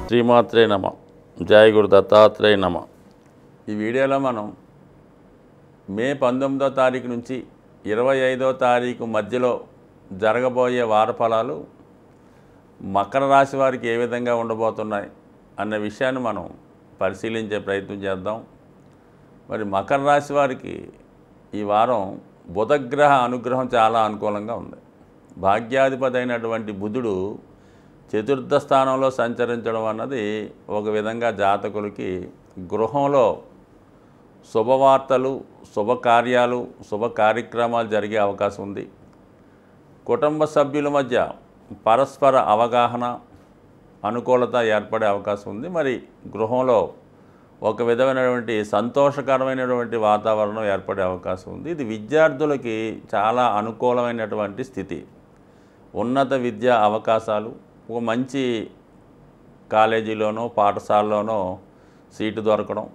శ్రీమాత్రే నమ. జయ గురు దత్తాత్రేయ నమ. ఈ వీడియోలో మనం మే 19వ తారీఖు నుంచి 25వ తారీఖు మధ్యలో జరగబోయే వార ఫలాలు మకర రాశి వారికి ఏ విధంగా ఉండబోతున్నాయి అన్న విషయాన్ని మనం పరిశీలించే ప్రయత్నం చేద్దాం. మరి మకర రాశి వారికి ఈ వారం బుధగ్రహ అనుగ్రహం చాలా అనుకూలంగా ఉంది. భాగ్యాధిపతి అయినటువంటి బుధుడు చతుర్థ స్థానంలో సంచరించడం అన్నది ఒక విధంగా జాతకులకి గృహంలో శుభవార్తలు, శుభకార్యాలు, శుభ కార్యక్రమాలు జరిగే అవకాశం ఉంది. కుటుంబ సభ్యుల మధ్య పరస్పర అవగాహన, అనుకూలత ఏర్పడే అవకాశం ఉంది. మరి గృహంలో ఒక విధమైనటువంటి సంతోషకరమైనటువంటి వాతావరణం ఏర్పడే అవకాశం ఉంది. ఇది విద్యార్థులకి చాలా అనుకూలమైనటువంటి స్థితి. ఉన్నత విద్యా అవకాశాలు, ఒక మంచి కాలేజీలోనో పాఠశాలలోనో సీటు దొరకడం,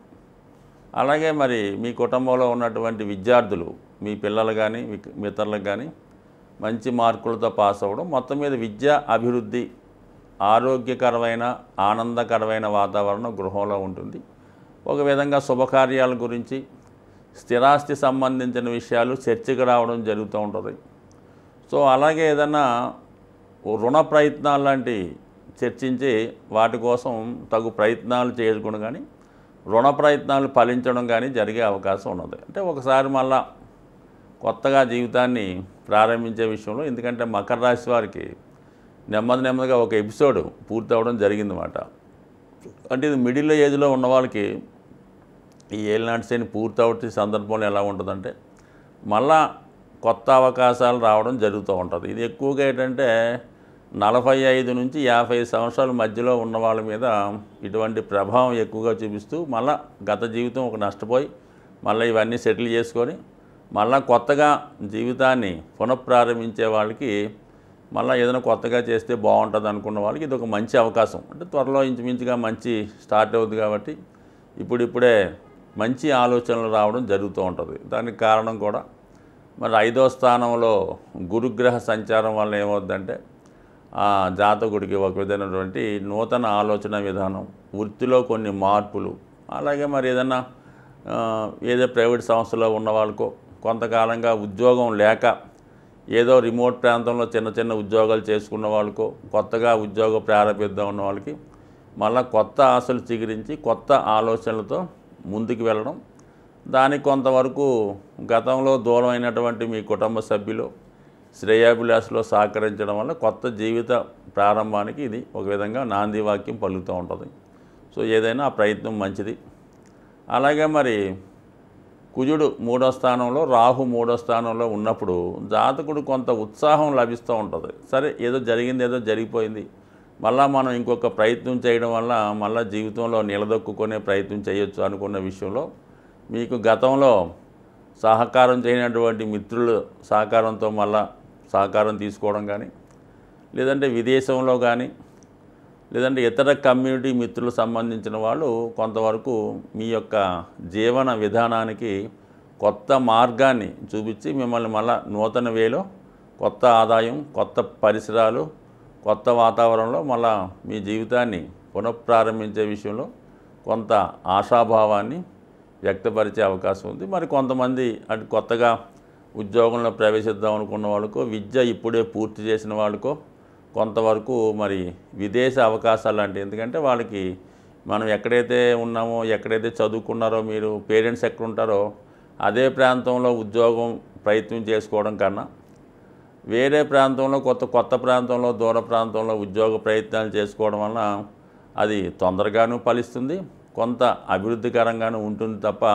అలాగే మరి మీ కుటుంబంలో ఉన్నటువంటి విద్యార్థులు, మీ పిల్లలు కానీ మీ ఇతరులకు కానీ మంచి మార్కులతో పాస్ అవ్వడం, మొత్తం మీద విద్యా అభివృద్ధి, ఆరోగ్యకరమైన ఆనందకరమైన వాతావరణం గృహంలో ఉంటుంది. ఒక విధంగా శుభకార్యాల గురించి, స్థిరాస్తి సంబంధించిన విషయాలు చర్చకు రావడం జరుగుతూ ఉంటుంది. సో అలాగే ఏదన్నా రుణ ప్రయత్నాలు లాంటి చర్చించి వాటి కోసం తగు ప్రయత్నాలు చేయకుండా కానీ రుణ ప్రయత్నాలు ఫలించడం కానీ జరిగే అవకాశం ఉన్నది. అంటే ఒకసారి మళ్ళా కొత్తగా జీవితాన్ని ప్రారంభించే విషయంలో, ఎందుకంటే మకర రాశి వారికి నెమ్మదిగా ఒక ఎపిసోడ్ పూర్తి అవ్వడం జరిగిందన్నమాట. అంటే ఇది మిడిల్ ఏజ్లో ఉన్న వాళ్ళకి ఈ ఏలినాటి శని పూర్తి అవుతున్న సందర్భంలో ఎలా ఉంటుందంటే మళ్ళా కొత్త అవకాశాలు రావడం జరుగుతూ ఉంటుంది. ఇది ఎక్కువగా ఏంటంటే 45 నుంచి 50 సంవత్సరాల మధ్యలో ఉన్న వాళ్ళ మీద ఇటువంటి ప్రభావం ఎక్కువగా చూపిస్తూ మళ్ళా గత జీవితం ఒక నష్టపోయి మళ్ళీ ఇవన్నీ సెటిల్ చేసుకొని మళ్ళీ కొత్తగా జీవితాన్ని పునఃప్రారంభించే వాళ్ళకి, మళ్ళీ ఏదైనా కొత్తగా చేస్తే బాగుంటుంది అనుకున్న వాళ్ళకి ఇది ఒక మంచి అవకాశం. అంటే త్వరలో ఇంచుమించుగా మంచి స్టార్ట్ అవుతుంది కాబట్టి ఇప్పుడిప్పుడే మంచి ఆలోచనలు రావడం జరుగుతూ ఉంటుంది. దానికి కారణం కూడా మరి 5వ స్థానంలో గురుగ్రహ సంచారం వల్ల ఏమవుద్దంటే ఆ జాతకుడికి ఒక విధమైనటువంటి నూతన ఆలోచన విధానం, వృత్తిలో కొన్ని మార్పులు, అలాగే మరి ఏదైనా ఏదో ప్రైవేట్ సంస్థలో ఉన్న వాళ్ళకో, కొంతకాలంగా ఉద్యోగం లేక ఏదో రిమోట్ ప్రాంతంలో చిన్న ఉద్యోగాలు చేసుకున్న వాళ్ళకో, కొత్తగా ఉద్యోగ ప్రారంభిద్దాం ఉన్న వాళ్ళకి మళ్ళీ కొత్త ఆశలు చిగురించి కొత్త ఆలోచనలతో ముందుకు వెళ్ళడం, దానికి కొంతవరకు గతంలో దూరం అయినటువంటి మీ కుటుంబ సభ్యులు శ్రేయాభిలాషలో సహకరించడం వల్ల కొత్త జీవిత ప్రారంభానికి ఇది ఒక విధంగా నాంది వాక్యం పలుకుతూ ఉంటుంది. సో ఏదైనా ఆ ప్రయత్నం మంచిది. అలాగే మరి కుజుడు 3వ స్థానంలో, రాహు 3వ స్థానంలో ఉన్నప్పుడు జాతకుడు కొంత ఉత్సాహం లభిస్తూ ఉంటుంది. సరే ఏదో జరిగింది, ఏదో జరిగిపోయింది, మళ్ళీ మనం ఇంకొక ప్రయత్నం చేయడం వల్ల మళ్ళీ జీవితంలో నిలదొక్కునే ప్రయత్నం చేయొచ్చు అనుకున్న విషయంలో మీకు గతంలో సహకారం చేయనటువంటి మిత్రుల సహకారంతో మళ్ళా సహకారం తీసుకోవడం కానీ, లేదంటే విదేశంలో కానీ, లేదంటే ఇతర కమ్యూనిటీ మిత్రులకు సంబంధించిన వాళ్ళు కొంతవరకు మీ యొక్క జీవన విధానానికి కొత్త మార్గాన్ని చూపించి మిమ్మల్ని మళ్ళా నూతన వేలో కొత్త ఆదాయం, కొత్త పరిసరాలు, కొత్త వాతావరణంలో మళ్ళా మీ జీవితాన్ని పునఃప్రారంభించే విషయంలో కొంత ఆశాభావాన్ని వ్యక్తపరిచే అవకాశం ఉంది. మరి కొంతమంది అటు కొత్తగా ఉద్యోగంలో ప్రవేశిద్దాం అనుకున్న వాళ్ళకో, విద్య ఇప్పుడే పూర్తి చేసిన వాళ్ళకో కొంతవరకు మరి విదేశ అవకాశాలు లాంటి, ఎందుకంటే వాళ్ళకి మనం ఎక్కడైతే ఉన్నామో, ఎక్కడైతే చదువుకున్నారో, మీరు పేరెంట్స్ ఎక్కడ ఉంటారో అదే ప్రాంతంలో ఉద్యోగం ప్రయత్నం చేసుకోవడం కన్నా వేరే ప్రాంతంలో కొత్త ప్రాంతంలో, దూర ప్రాంతంలో ఉద్యోగ ప్రయత్నాలు చేసుకోవడం వలన అది తొందరగాను ఫలిస్తుంది, కొంత అభివృద్ధికరంగాను ఉంటుంది తప్ప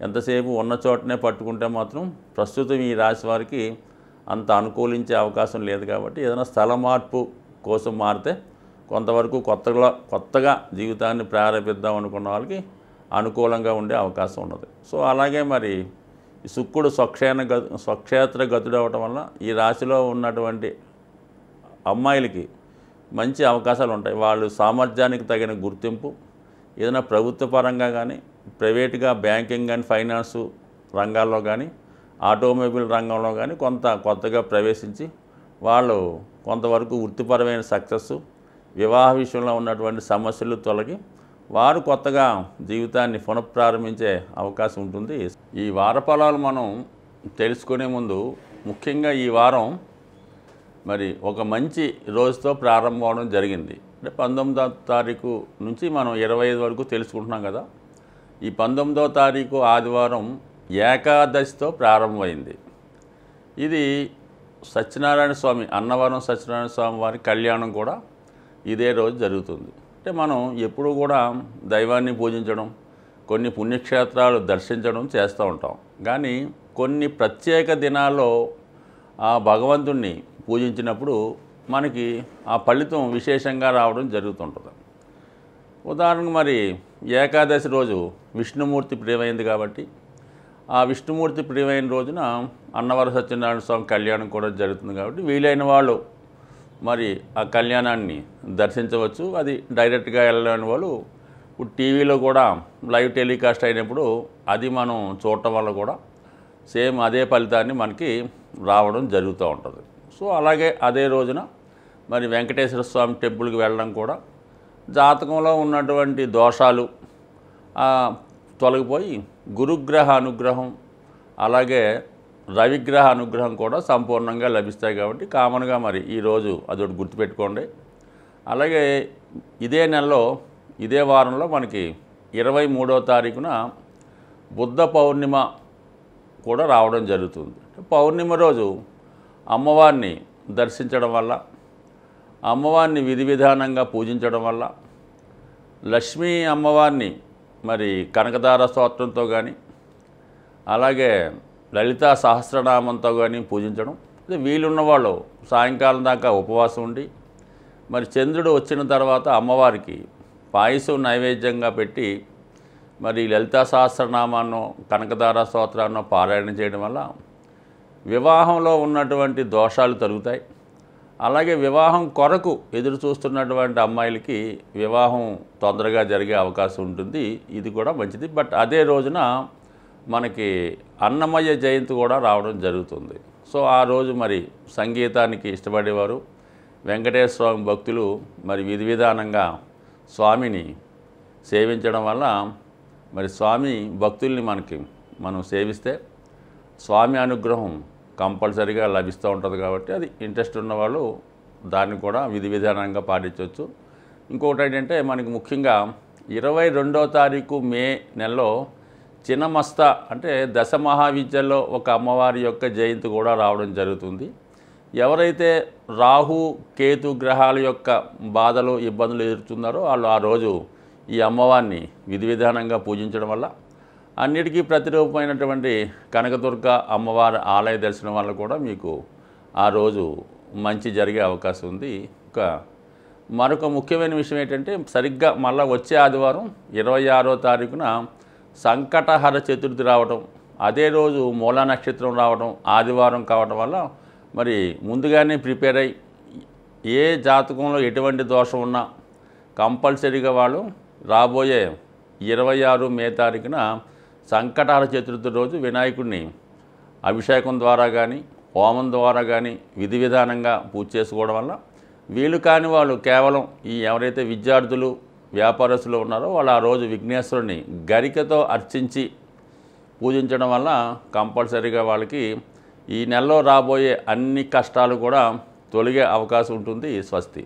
ఎంతసేపు ఉన్న చోటనే పట్టుకుంటే మాత్రం ప్రస్తుతం ఈ రాశి వారికి అంత అనుకూలించే అవకాశం లేదు. కాబట్టి ఏదైనా స్థల మార్పు కోసం మారితే కొంతవరకు కొత్తగా జీవితాన్ని ప్రారంభిద్దాం అనుకున్న వాళ్ళకి అనుకూలంగా ఉండే అవకాశం ఉన్నది. సో అలాగే మరి శుక్రుడు స్వక్షేత్ర గతుడు అవటం వల్ల ఈ రాశిలో ఉన్నటువంటి అమ్మాయిలకి మంచి అవకాశాలు ఉంటాయి. వాళ్ళు సామర్థ్యానికి తగిన గుర్తింపు ఏదైనా ప్రభుత్వ పరంగా కానీ, ప్రైవేట్గా బ్యాంకింగ్ కానీ, ఫైనాన్సు రంగాల్లో కానీ, ఆటోమొబైల్ రంగంలో కానీ కొత్తగా ప్రవేశించి వాళ్ళు కొంతవరకు వృత్తిపరమైన సక్సెస్, వివాహ విషయంలో ఉన్నటువంటి సమస్యలు తొలగి వారు కొత్తగా జీవితాన్ని పునఃప్రారంభించే అవకాశం ఉంటుంది. ఈ వార ఫలాలు మనం తెలుసుకునే ముందు ముఖ్యంగా ఈ వారం మరి ఒక మంచి రోజుతో ప్రారంభం అవడం జరిగింది. అంటే 19వ తారీఖు నుంచి మనం 25 వరకు తెలుసుకుంటున్నాం కదా. ఈ 19వ తారీఖు ఆదివారం ఏకాదశితో ప్రారంభమైంది. ఇది సత్యనారాయణ స్వామి, అన్నవరం సత్యనారాయణ స్వామి వారి కళ్యాణం కూడా ఇదే రోజు జరుగుతుంది. అంటే మనం ఎప్పుడూ కూడా దైవాన్ని పూజించడం, కొన్ని పుణ్యక్షేత్రాలు దర్శించడం చేస్తూ ఉంటాం. కానీ కొన్ని ప్రత్యేక దినాల్లో ఆ భగవంతుణ్ణి పూజించినప్పుడు మనకి ఆ ఫలితం విశేషంగా రావడం జరుగుతుంటుంది. ఉదాహరణకు మరి ఏకాదశి రోజు విష్ణుమూర్తి ప్రియమైంది కాబట్టి ఆ విష్ణుమూర్తి ప్రియమైన రోజున అన్నవరం సత్యనారాయణ స్వామి కళ్యాణం కూడా జరుగుతుంది కాబట్టి వీలైన వాళ్ళు మరి ఆ కళ్యాణాన్ని దర్శించవచ్చు. అది డైరెక్ట్గా వెళ్ళలేని వాళ్ళు ఇప్పుడు టీవీలో కూడా లైవ్ టెలికాస్ట్ అయినప్పుడు అది మనం చూడటం వల్ల కూడా సేమ్ అదే ఫలితాన్ని మనకి రావడం జరుగుతూ ఉంటుంది. సో అలాగే అదే రోజున మరి వెంకటేశ్వర స్వామి టెంపుల్కి వెళ్ళడం కూడా జాతకంలో ఉన్నటువంటి దోషాలు తొలగిపోయి గురుగ్రహ అనుగ్రహం అలాగే రవిగ్రహ అనుగ్రహం కూడా సంపూర్ణంగా లభిస్తాయి. కాబట్టి కామన్గా మరి ఈరోజు అదొకటి గుర్తుపెట్టుకోండి. అలాగే ఇదే నెలలో ఇదే వారంలో మనకి 23వ తారీఖున బుద్ధ పౌర్ణిమ కూడా రావడం జరుగుతుంది. పౌర్ణిమ రోజు అమ్మవారిని దర్శించడం వల్ల, అమ్మవారిని విధి విధానంగా పూజించడం వల్ల, లక్ష్మీ అమ్మవారిని మరి కనకదార స్తోత్రంతో కానీ అలాగే లలితా సహస్రనామంతో కానీ పూజించడం. వీలున్న వాళ్ళు సాయంకాలం దాకా ఉపవాసం ఉండి మరి చంద్రుడు వచ్చిన తర్వాత అమ్మవారికి పాయసం నైవేద్యంగా పెట్టి మరి లలితా సహస్రనామాన్నో కనకదార స్తోత్రాన్నో పారాయణ చేయడం వల్ల వివాహంలో ఉన్నటువంటి దోషాలు తొలగుతాయి. అలాగే వివాహం కొరకు ఎదురు చూస్తున్నటువంటి అమ్మాయిలకి వివాహం తొందరగా జరిగే అవకాశం ఉంటుంది. ఇది కూడా మంచిది. బట్ అదే రోజున మనకి అన్నమయ్య జయంతి కూడా రావడం జరుగుతుంది. సో ఆ రోజు మరి సంగీతానికి ఇష్టపడేవారు వెంకటేశ్వర స్వామి భక్తులు మరి విధి విధానంగా స్వామిని సేవించడం వల్ల మరి స్వామి భక్తుల్ని మనం సేవిస్తే స్వామి అనుగ్రహం కంపల్సరీగా లభిస్తూ ఉంటుంది. కాబట్టి అది ఇంట్రెస్ట్ ఉన్నవాళ్ళు దాన్ని కూడా విధి విధానంగా పాటించవచ్చు. ఇంకొకటి ఏంటంటే మనకి ముఖ్యంగా 22వ తారీఖు మే నెలలో చిన్నమస్త అంటే దశ మహావిద్యల్లో ఒక అమ్మవారి యొక్క జయంతి కూడా రావడం జరుగుతుంది. ఎవరైతే రాహు కేతు గ్రహాల యొక్క బాధలు ఇబ్బందులు ఎదుర్కొన్నారో వాళ్ళు ఆ రోజు ఈ అమ్మవారిని విధి విధానంగా పూజించడం వల్ల అన్నిటికీ ప్రతిరూపమైనటువంటి కనకదుర్గ అమ్మవారి ఆలయ దర్శనం వల్ల కూడా మీకు ఆ రోజు మంచి జరిగే అవకాశం ఉంది. మరొక ముఖ్యమైన విషయం ఏంటంటే సరిగ్గా మళ్ళీ వచ్చే ఆదివారం 26వ తారీఖున సంకటహర చతుర్థి రావడం, అదే రోజు మూలా నక్షత్రం రావడం, ఆదివారం కావడం వల్ల మరి ముందుగానే ప్రిపేర్ అయ్యి ఏ జాతకంలో ఎటువంటి దోషం ఉన్నా కంపల్సరీగా వాళ్ళు రాబోయే 26 మే తారీఖున సంకటహర చతుర్థి రోజు వినాయకుడిని అభిషేకం ద్వారా కానీ హోమం ద్వారా కానీ విధి విధానంగా పూజ చేసుకోవడం వల్ల వీలు కాని వాళ్ళు కేవలం ఈ ఎవరైతే విద్యార్థులు వ్యాపారస్తులు ఉన్నారో వాళ్ళు ఆ రోజు విఘ్నేశ్వరుని గరికతో అర్చించి పూజించడం వల్ల కంపల్సరీగా వాళ్ళకి ఈ నెలలో రాబోయే అన్ని కష్టాలు కూడా తొలగే అవకాశం ఉంటుంది. స్వస్తి.